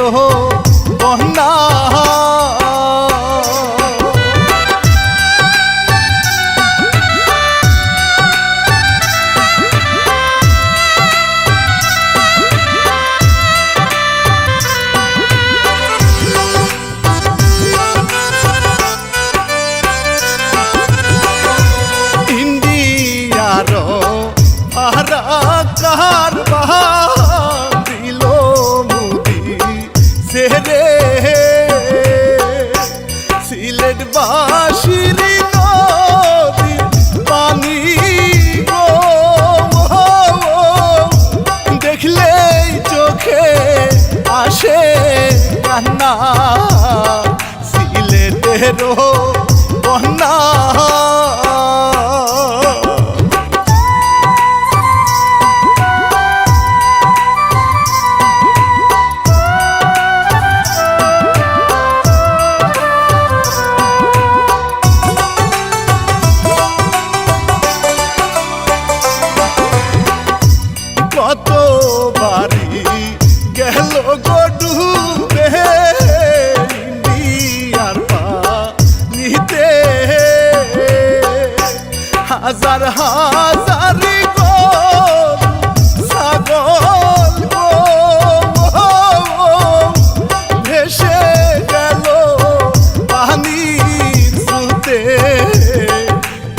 বন্যা কার দিল মুদি সেরে সিলেট বাসির নদীর পানি গো দেখলেই চোখে আসে কান্না সিলেটেরও বন্যা কত বাড়ি গেল গো ডুবে ইন্ডিয়ার পানিতে হাজার হাজার ছাগল গো ভেসে গেল পানির স্রোতে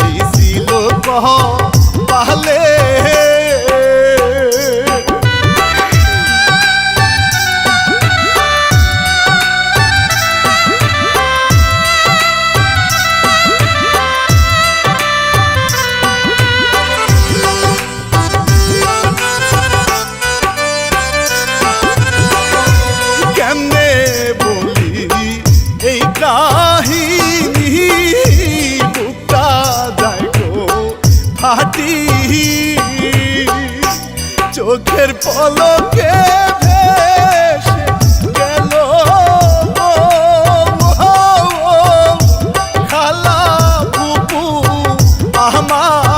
এই ছিল পাহলে কাহিনী বুকটা যায় গো ফাটি চোখের পলকে ভেসে গেল খালা বুবু আমার